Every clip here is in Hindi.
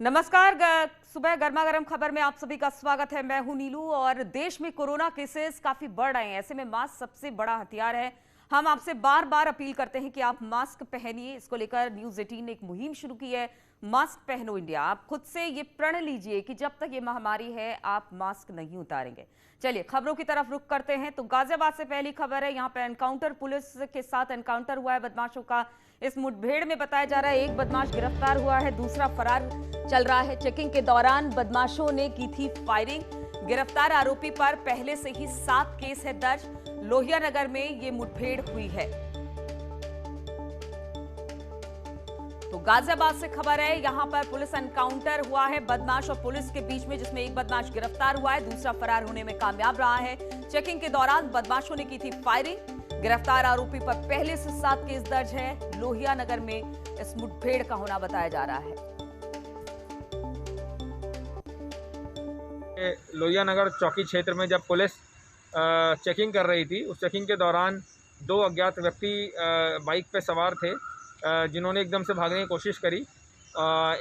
नमस्कार। सुबह गर्मा गर्म खबर में आप सभी का स्वागत है। मैं हूं नीलू और देश में कोरोना केसेस काफी बढ़ रहे हैं। ऐसे में मास्क सबसे बड़ा हथियार है। हम आपसे बार बार अपील करते हैं कि आप मास्क पहनिए। इसको लेकर न्यूज़ 18 ने एक मुहिम शुरू की है, मास्क पहनो इंडिया। आप खुद से ये प्रण लीजिए कि जब तक ये महामारी है आप मास्क नहीं उतारेंगे। चलिए खबरों की तरफ रुख करते हैं। तो गाजियाबाद से पहली खबर है। यहाँ पे एनकाउंटर, पुलिस के साथ एनकाउंटर हुआ है बदमाशों का। इस मुठभेड़ में बताया जा रहा है एक बदमाश गिरफ्तार हुआ है, दूसरा फरार चल रहा है। चेकिंग के दौरान बदमाशों ने की थी फायरिंग। गिरफ्तार आरोपी पर पहले से ही 7 केस है दर्ज। लोहिया नगर में ये मुठभेड़ हुई है। तो गाजियाबाद से खबर है, यहां पर पुलिस एनकाउंटर हुआ है बदमाश और पुलिस के बीच में, जिसमें एक बदमाश गिरफ्तार हुआ है, दूसरा फरार होने में कामयाब रहा है। चेकिंग के दौरान बदमाशों ने की थी फायरिंग। गिरफ्तार आरोपी पर पहले से 7 केस दर्ज है। लोहिया नगर में इस मुठभेड़ का होना बताया जा रहा है। लोहिया नगर चौकी क्षेत्र में जब पुलिस चेकिंग कर रही थी, उस चेकिंग के दौरान 2 अज्ञात व्यक्ति बाइक पर सवार थे, जिन्होंने एकदम से भागने की कोशिश करी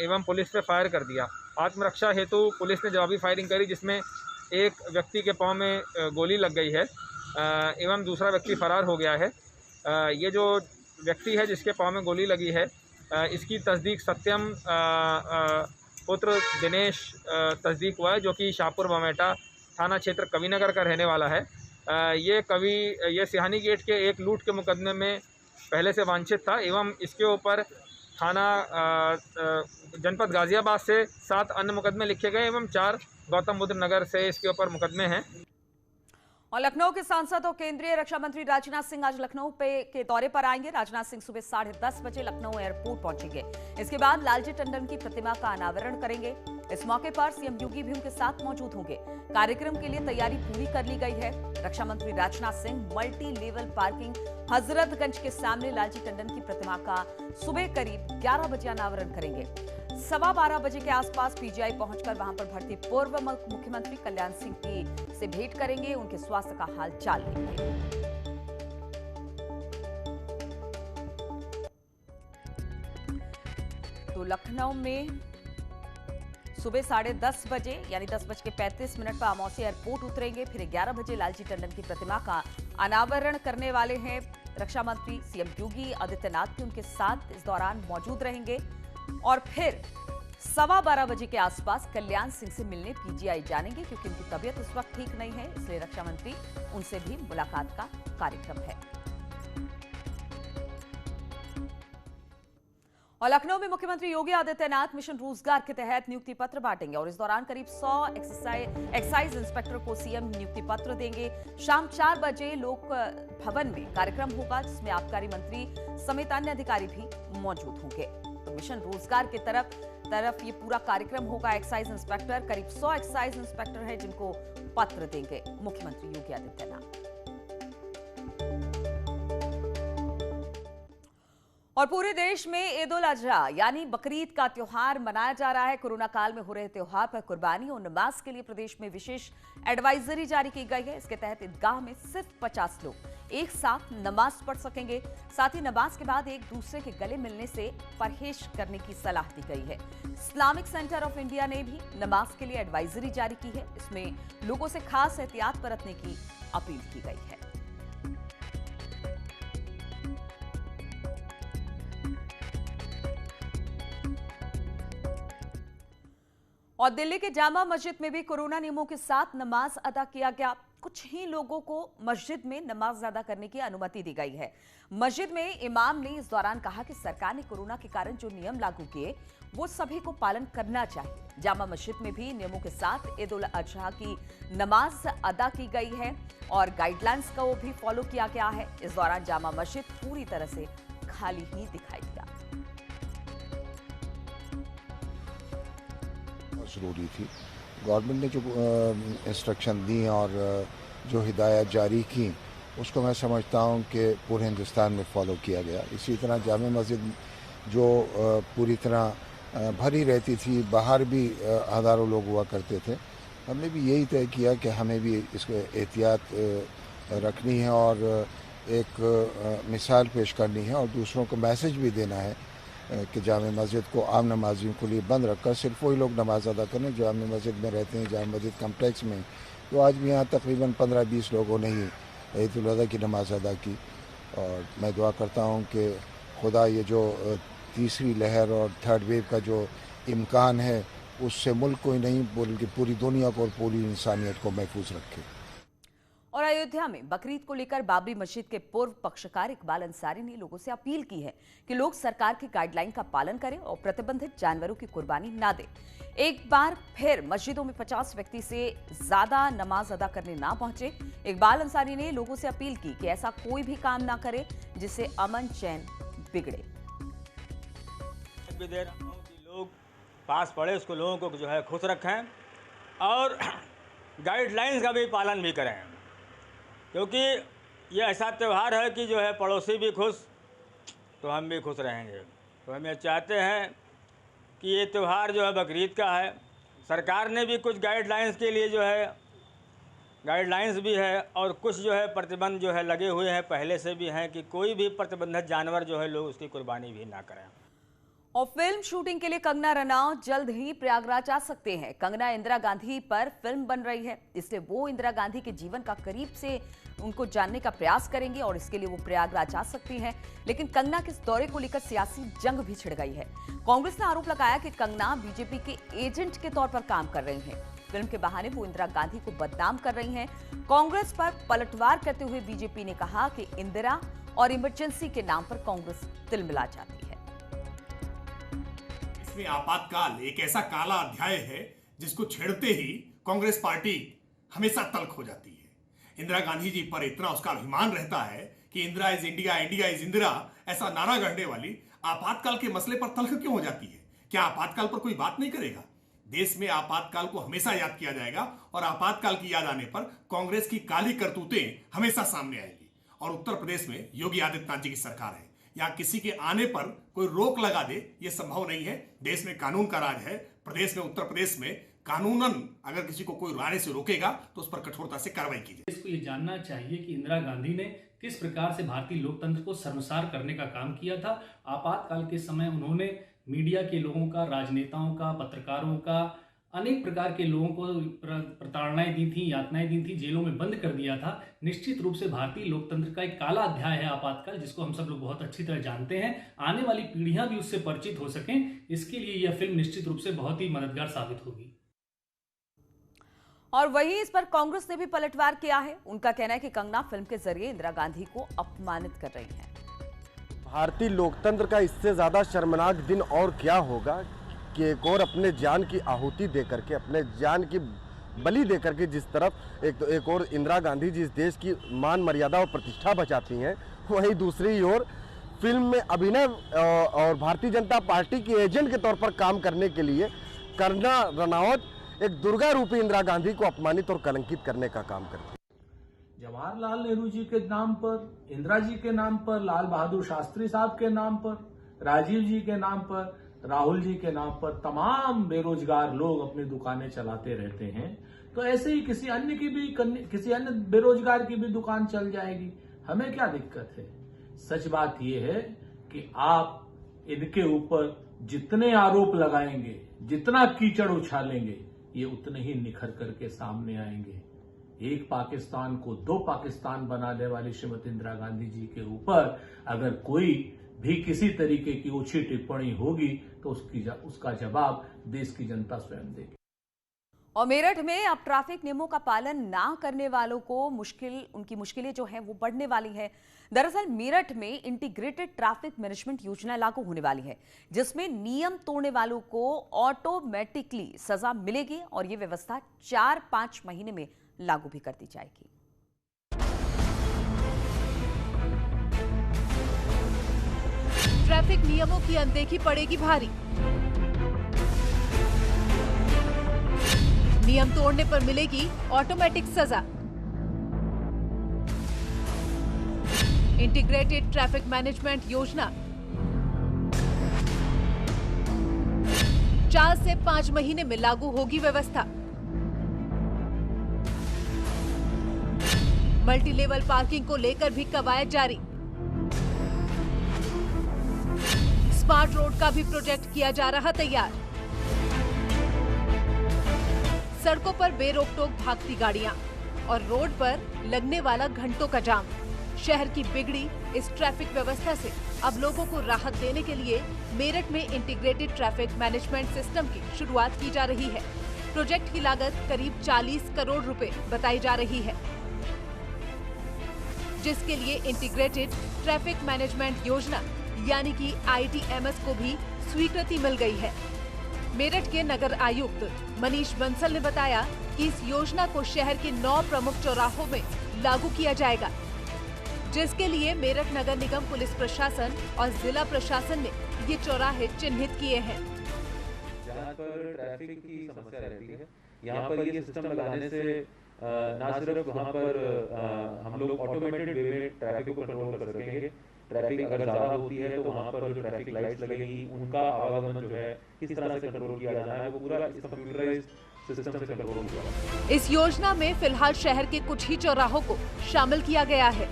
एवं पुलिस पे फायर कर दिया। आत्मरक्षा हेतु पुलिस ने जवाबी फायरिंग करी, जिसमें एक व्यक्ति के पांव में गोली लग गई है एवं दूसरा व्यक्ति फरार हो गया है। ये जो व्यक्ति है जिसके पांव में गोली लगी है, इसकी तस्दीक सत्यम पुत्र दिनेश तस्दीक हुआ है, जो कि शाहपुर बमेटा थाना क्षेत्र कविनगर का रहने वाला है। ये सिहानी गेट के एक लूट के मुकदमे में पहले से वांछित था एवं इसके ऊपर थाना जनपद गाजियाबाद से 7 अन्य मुकदमे लिखे गए एवं 4 गौतम बुद्ध नगर से इसके ऊपर मुकदमे हैं। और लखनऊ के सांसद और केंद्रीय रक्षा मंत्री राजनाथ सिंह आज लखनऊ के दौरे पर आएंगे। राजनाथ सिंह सुबह 10:30 बजे लखनऊ एयरपोर्ट पहुंचेंगे। इसके बाद लालजी टंडन की प्रतिमा का अनावरण करेंगे। इस मौके पर सीएम योगी भी उनके साथ मौजूद होंगे। कार्यक्रम के लिए तैयारी पूरी कर ली गई है। रक्षा मंत्री Rajnath Singh multi level parking Hazratganj के सामने लालजी टंडन की प्रतिमा का सुबह करीब 11 बजे अनावरण करेंगे। 12:15 बजे के आसपास पीजीआई पहुंचकर वहां पर भर्ती पूर्व मुख्यमंत्री कल्याण सिंह से भेंट करेंगे, उनके स्वास्थ्य का हाल चाल लेंगे। तो लखनऊ में सुबह 10:30 बजे यानी 10:35 पर आमौसी एयरपोर्ट उतरेंगे। फिर 11 बजे लालजी टंडन की प्रतिमा का अनावरण करने वाले हैं रक्षा मंत्री। सीएम योगी आदित्यनाथ भी उनके साथ इस दौरान मौजूद रहेंगे और फिर 12:15 बजे के आसपास कल्याण सिंह से मिलने पीजीआई जानेंगे, क्योंकि उनकी तबीयत इस वक्त ठीक नहीं है, इसलिए रक्षा मंत्री उनसे भी मुलाकात का कार्यक्रम है। और लखनऊ में मुख्यमंत्री योगी आदित्यनाथ मिशन रोजगार के तहत नियुक्ति पत्र बांटेंगे और इस दौरान करीब 100 एक्साइज इंस्पेक्टर को सीएम नियुक्ति पत्र देंगे। शाम 4 बजे लोक भवन में कार्यक्रम होगा, जिसमें आबकारी मंत्री समेत अन्य अधिकारी भी मौजूद होंगे। तो मिशन रोजगार के तरफ ये पूरा कार्यक्रम होगा। एक्साइज इंस्पेक्टर, करीब 100 एक्साइज इंस्पेक्टर हैं जिनको पत्र देंगे मुख्यमंत्री योगी आदित्यनाथ। और पूरे देश में ईद उल अजहा यानी बकरीद का त्योहार मनाया जा रहा है। कोरोना काल में हो रहे त्योहार पर कुर्बानी और नमाज के लिए प्रदेश में विशेष एडवाइजरी जारी की गई है। इसके तहत ईदगाह में सिर्फ 50 लोग एक साथ नमाज पढ़ सकेंगे। साथ ही नमाज के बाद एक दूसरे के गले मिलने से परहेज करने की सलाह दी गई है। इस्लामिक सेंटर ऑफ इंडिया ने भी नमाज के लिए एडवाइजरी जारी की है। इसमें लोगों से खास एहतियात बरतने की अपील की गई है। और दिल्ली के जामा मस्जिद में भी कोरोना नियमों के साथ नमाज अदा किया गया। कुछ ही लोगों को मस्जिद में नमाज अदा करने की अनुमति दी गई है। मस्जिद में इमाम ने इस दौरान कहा कि सरकार ने कोरोना के कारण जो नियम लागू किए वो सभी को पालन करना चाहिए। जामा मस्जिद में भी नियमों के साथ ईद उल अजहा की नमाज अदा की गई है और गाइडलाइंस को भी फॉलो किया गया है। इस दौरान जामा मस्जिद पूरी तरह से खाली ही दिखाई दिया। ज़रूरी थी। गवर्नमेंट ने जो इंस्ट्रक्शन दी और जो हिदायत जारी की, उसको मैं समझता हूँ कि पूरे हिंदुस्तान में फॉलो किया गया। इसी तरह जामा मस्जिद जो पूरी तरह भरी रहती थी, बाहर भी हज़ारों लोग हुआ करते थे। हमने भी यही तय किया कि हमें भी इसको एहतियात रखनी है और एक मिसाल पेश करनी है और दूसरों को मैसेज भी देना है कि जामे मस्जिद को आम नमाजियों के लिए बंद रखकर सिर्फ वही लोग नमाज अदा करें जो जामे मस्जिद में रहते हैं, जामे मस्जिद कम्प्लेक्स में। तो आज भी यहाँ तकरीबन 15-20 लोगों ने ही ईद उल अज़हा की नमाज अदा की। और मैं दुआ करता हूँ कि खुदा ये जो तीसरी लहर और थर्ड वेव का जो इम्कान है उससे मुल्क को ही नहीं बल्कि पूरी दुनिया को और पूरी इंसानियत को महफूज रखे। और अयोध्या में बकरीद को लेकर बाबरी मस्जिद के पूर्व पक्षकार इकबाल अंसारी ने लोगों से अपील की है कि लोग सरकार की गाइडलाइन का पालन करें और प्रतिबंधित जानवरों की कुर्बानी ना दें। एक बार फिर मस्जिदों में 50 व्यक्ति से ज्यादा नमाज अदा करने ना पहुंचे। इकबाल अंसारी ने लोगों से अपील की कि ऐसा कोई भी काम ना करे जिससे अमन चैन बिगड़े। लोग पास पड़े उसको, लोगों को जो है खुश रखें और गाइडलाइंस का भी पालन भी करें, क्योंकि ये ऐसा त्यौहार है कि जो है पड़ोसी भी खुश तो हम भी खुश रहेंगे। तो हम ये चाहते हैं कि ये त्यौहार जो है बकरीद का है, सरकार ने भी कुछ गाइडलाइंस के लिए जो है गाइडलाइंस भी है और कुछ जो है प्रतिबंध जो है लगे हुए हैं, पहले से भी हैं कि कोई भी प्रतिबंधित जानवर जो है लोग उसकी कुर्बानी भी ना करें। और फिल्म शूटिंग के लिए कंगना रनौत जल्द ही प्रयागराज जा सकते हैं। कंगना इंदिरा गांधी पर फिल्म बन रही है, इसलिए वो इंदिरा गांधी के जीवन का करीब से उनको जानने का प्रयास करेंगे और इसके लिए वो प्रयागराज जा सकती हैं। लेकिन कंगना के इस दौरे को लेकर सियासी जंग भी छिड़ गई है। कांग्रेस ने आरोप लगाया कि कंगना बीजेपी के एजेंट के तौर पर काम कर रही हैं। फिल्म के बहाने वो इंदिरा गांधी को बदनाम कर रही हैं। कांग्रेस पर पलटवार करते हुए बीजेपी ने कहा कि इंदिरा और इमरजेंसी के नाम पर कांग्रेस तिलमिला जाती है। इसमें आपातकाल एक ऐसा काला अध्याय है जिसको छेड़ते ही कांग्रेस पार्टी हमेशा तल्ख हो जाती है। इंदिरा गांधी जी पर इतना उसका अभिमान रहता है कि Indira is India, India is Indira, ऐसा नारा गढ़ने वाली आपातकाल के मसले पर तल्ख क्यों हो जाती है? क्या आपातकाल पर कोई बात नहीं करेगा? देश में आपातकाल को हमेशा याद किया जाएगा और आपातकाल की याद आने पर कांग्रेस की काली करतूतें हमेशा सामने आएगी। और उत्तर प्रदेश में योगी आदित्यनाथ जी की सरकार है, या किसी के आने पर कोई रोक लगा दे ये संभव नहीं है। देश में कानून का राज है। प्रदेश में, उत्तर प्रदेश में कानूनन अगर किसी को कोई आने से रोकेगा तो उस पर कठोरता से कार्रवाई की जाए। इसको ये जानना चाहिए कि इंदिरा गांधी ने किस प्रकार से भारतीय लोकतंत्र को शर्मसार करने का काम किया था। आपातकाल के समय उन्होंने मीडिया के लोगों का, राजनेताओं का, पत्रकारों का, अनेक प्रकार के लोगों को प्रताड़नाएं दी थी, यातनाएं दी थी, जेलों में बंद कर दिया था। निश्चित रूप से भारतीय लोकतंत्र का एक काला अध्याय है आपातकाल, जिसको हम सब लोग बहुत अच्छी तरह जानते हैं। आने वाली पीढ़ियां भी उससे परिचित हो सकें, इसके लिए यह फिल्म निश्चित रूप से बहुत ही मददगार साबित होगी। और वहीं इस पर कांग्रेस ने भी पलटवार किया है। उनका कहना है कि कंगना फिल्म के जरिए इंदिरा गांधी को अपमानित कर रही हैं। भारतीय लोकतंत्र का इससे ज्यादा शर्मनाक दिन और क्या होगा कि एक और अपने जान की आहुति दे करके, अपने जान की बलि दे करके जिस तरफ एक और इंदिरा गांधी जी इस देश की मान मर्यादा और प्रतिष्ठा बचाती हैं, वहीं दूसरी ओर फिल्म में अभिनय और भारतीय जनता पार्टी के एजेंट के तौर पर काम करने के लिए कंगना रनौत एक दुर्गा रूपी इंदिरा गांधी को अपमानित और कलंकित करने का काम करती है। जवाहरलाल नेहरू जी के नाम पर, इंदिरा जी के नाम पर, लाल बहादुर शास्त्री साहब के नाम पर, राजीव जी के नाम पर, राहुल जी के नाम पर तमाम बेरोजगार लोग अपनी दुकानें चलाते रहते हैं। तो ऐसे ही किसी अन्य बेरोजगार की भी दुकान चल जाएगी। हमें क्या दिक्कत है? सच बात यह है कि आप इनके ऊपर जितने आरोप लगाएंगे, जितना कीचड़ उछालेंगे, ये उतने ही निखर करके सामने आएंगे। एक पाकिस्तान को दो पाकिस्तान बनाने वाली श्रीमती इंदिरा गांधी जी के ऊपर अगर कोई भी किसी तरीके की ओछी टिप्पणी होगी तो उसका जवाब देश की जनता स्वयं देगी। और मेरठ में अब ट्रैफिक नियमों का पालन ना करने वालों को उनकी मुश्किलें जो हैं वो बढ़ने वाली है। दरअसल मेरठ में इंटीग्रेटेड ट्रैफिक मैनेजमेंट योजना लागू होने वाली है, जिसमें नियम तोड़ने वालों को ऑटोमेटिकली सजा मिलेगी और ये व्यवस्था 4-5 महीने में लागू भी कर दी जाएगी। ट्रैफिक नियमों की अनदेखी पड़ेगी भारी। नियम तोड़ने पर मिलेगी ऑटोमेटिक सजा। इंटीग्रेटेड ट्रैफिक मैनेजमेंट योजना 4 से 5 महीने में लागू होगी व्यवस्था। मल्टी लेवल पार्किंग को लेकर भी कवायद जारी। स्मार्ट रोड का भी प्रोजेक्ट किया जा रहा तैयार। सड़कों पर बेरोक टोक भागती गाड़ियां और रोड पर लगने वाला घंटों का जाम। शहर की बिगड़ी इस ट्रैफिक व्यवस्था से अब लोगों को राहत देने के लिए मेरठ में इंटीग्रेटेड ट्रैफिक मैनेजमेंट सिस्टम की शुरुआत की जा रही है। प्रोजेक्ट की लागत करीब 40 करोड़ रुपए बताई जा रही है, जिसके लिए इंटीग्रेटेड ट्रैफिक मैनेजमेंट योजना यानी कि ITMS को भी स्वीकृति मिल गई है। मेरठ के नगर आयुक्त मनीष बंसल ने बताया कि इस योजना को शहर के 9 प्रमुख चौराहों में लागू किया जाएगा, जिसके लिए मेरठ नगर निगम पुलिस प्रशासन और जिला प्रशासन ने ये चौराहे चिन्हित किए हैं। जहाँ पर ट्रैफिक की समस्या रहती है, यहाँ पर ये सिस्टम लगाने से न सिर्फ वहाँ पर हम लोग ऑटोमेटेड वे में ट्रैफिक को कंट्रोल कर सकेंगे। ट्रैफिक अगर ज़्यादा होती है तो वहाँ पर जो ट्रैफिक लाइट्स लगेगी उनका आवागमन जो है किस तरह से कंट्रोल किया जाना है वो पूरा इस कंप्यूटराइज्ड सिस्टम से कंट्रोल किया जाना है। इस योजना में फिलहाल शहर के कुछ ही चौराहों को शामिल किया गया है।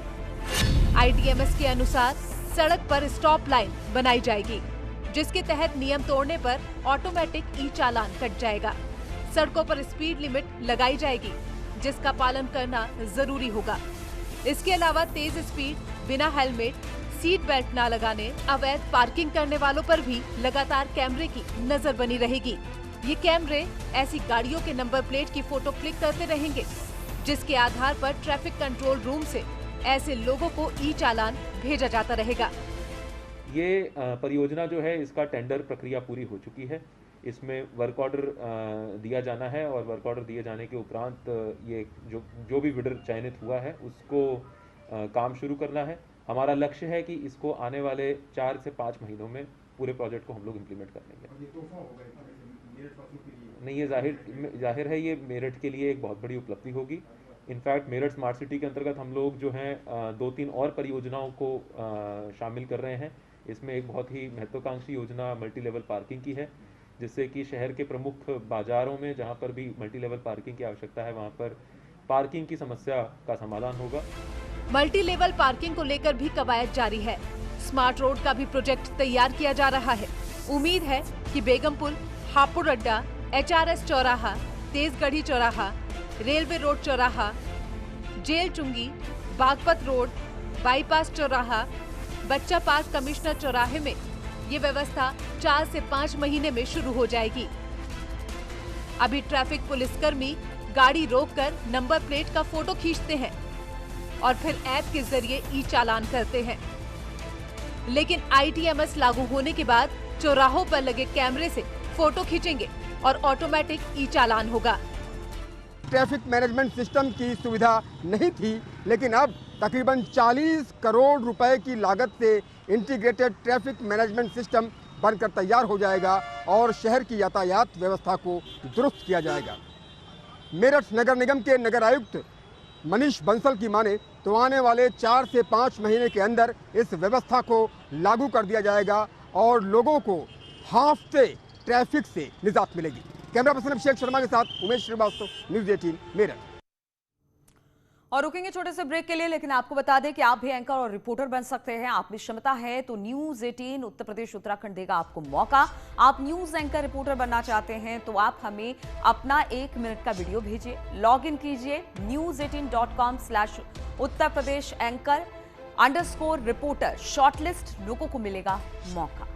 ITMS के अनुसार सड़क पर स्टॉप लाइन बनाई जाएगी, जिसके तहत नियम तोड़ने पर ऑटोमेटिक ई-चालान कट जाएगा। सड़कों पर स्पीड लिमिट लगाई जाएगी, जिसका पालन करना जरूरी होगा। इसके अलावा तेज स्पीड, बिना हेलमेट, सीट बेल्ट न लगाने, अवैध पार्किंग करने वालों पर भी लगातार कैमरे की नजर बनी रहेगी। ये कैमरे ऐसी गाड़ियों के नंबर प्लेट की फोटो क्लिक करते रहेंगे, जिसके आधार पर ट्रैफिक कंट्रोल रूम से ऐसे लोगों को ई-चालान भेजा जाता रहेगा। ये परियोजना जो है इसका टेंडर प्रक्रिया पूरी हो चुकी है। इसमें वर्क ऑर्डर दिया जाना है और वर्क ऑर्डर दिए जाने के उपरांत ये जो भी बिडर चयनित हुआ है उसको काम शुरू करना है। हमारा लक्ष्य है कि इसको आने वाले 4 से 5 महीनों में पूरे प्रोजेक्ट को हम लोग इम्प्लीमेंट कर लेंगे। नहीं, ये जाहिर है ये मेरठ के लिए एक बहुत बड़ी उपलब्धि होगी। इनफैक्ट मेरठ स्मार्ट सिटी के अंतर्गत हम लोग जो हैं 2-3 और परियोजनाओं को शामिल कर रहे हैं। इसमें एक बहुत ही महत्वाकांक्षी योजना मल्टी लेवल पार्किंग की है, जिससे कि शहर के प्रमुख बाजारों में जहां पर भी मल्टी लेवल पार्किंग की आवश्यकता है वहां पर पार्किंग की समस्या का समाधान होगा। मल्टी लेवल पार्किंग को लेकर भी कवायद जारी है। स्मार्ट रोड का भी प्रोजेक्ट तैयार किया जा रहा है। उम्मीद है कि बेगमपुर, हापुड़ अड्डा, HRS चौराहा, तेजगढ़ी चौराहा, रेलवे रोड चौराहा, जेल चुंगी, बागपत रोड, बाईपास चौराहा, बच्चा पार्क कमिश्नर चौराहे में ये व्यवस्था 4 से 5 महीने में शुरू हो जाएगी। अभी ट्रैफिक पुलिसकर्मी गाड़ी रोककर नंबर प्लेट का फोटो खींचते हैं और फिर ऐप के जरिए ई-चालान करते हैं, लेकिन ITMS लागू होने के बाद चौराहों पर लगे कैमरे से फोटो खींचेंगे और ऑटोमेटिक ई-चालान होगा। ट्रैफिक मैनेजमेंट सिस्टम की सुविधा नहीं थी, लेकिन अब तकरीबन 40 करोड़ रुपए की लागत से इंटीग्रेटेड ट्रैफिक मैनेजमेंट सिस्टम बनकर तैयार हो जाएगा और शहर की यातायात व्यवस्था को दुरुस्त किया जाएगा। मेरठ नगर निगम के नगर आयुक्त मनीष बंसल की माने तो आने वाले 4 से 5 महीने के अंदर इस व्यवस्था को लागू कर दिया जाएगा और लोगों को हांफते ट्रैफिक से निजात मिलेगी। कैमरा पर्सन अभिषेक शर्मा के साथ उमेश श्रीवास्तव, न्यूज़ 18 मेरठ। और रुकेंगे छोटे से ब्रेक के लिए, लेकिन आपको बता दें कि आप भी एंकर और रिपोर्टर बन सकते हैं। आप में क्षमता है तो न्यूज़ 18 उत्तर प्रदेश उत्तराखंड देगा आपको मौका। आप न्यूज़ एंकर रिपोर्टर बनना चाहते हैं तो आप हमें अपना 1 मिनट का वीडियो भेजिए। लॉग इन कीजिए news18.com/उत्तर-प्रदेश-एंकर_रिपोर्टर। शॉर्टलिस्ट लोगों को मिलेगा मौका।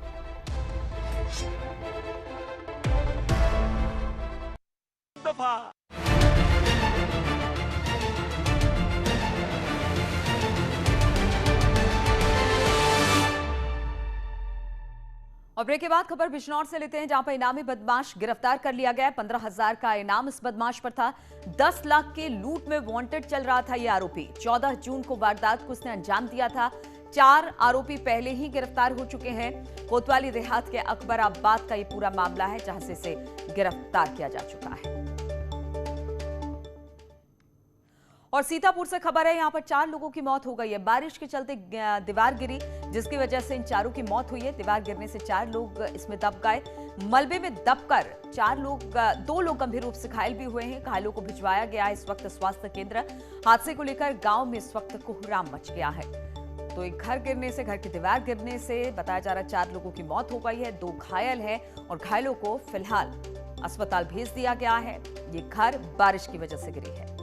और ब्रेक के बाद खबर बिजनौर से लेते हैं, जहां पर इनामी बदमाश गिरफ्तार कर लिया गया। 15,000 का इनाम इस बदमाश पर था। 10 लाख के लूट में वांटेड चल रहा था ये आरोपी। 14 जून को वारदात को उसने अंजाम दिया था। 4 आरोपी पहले ही गिरफ्तार हो चुके हैं। कोतवाली देहात के अकबराबाद का ये पूरा मामला है, जहां से इसे गिरफ्तार किया जा चुका है। और सीतापुर से खबर है, यहां पर 4 लोगों की मौत हो गई है। बारिश के चलते दीवार गिरी, जिसकी वजह से इन 4 की मौत हुई है। दीवार गिरने से 4 लोग इसमें दब गए। मलबे में दबकर 2 लोग गंभीर रूप से घायल भी हुए हैं। घायलों को भिजवाया गया है इस वक्त स्वास्थ्य केंद्र। हादसे को लेकर गांव में इस वक्त कोहराम मच गया है। तो एक घर गिरने से, घर की दीवार गिरने से बताया जा रहा है 4 लोगों की मौत हो गई है, 2 घायल हैं और घायलों को फिलहाल अस्पताल भेज दिया गया है। ये घर बारिश की वजह से गिरी है।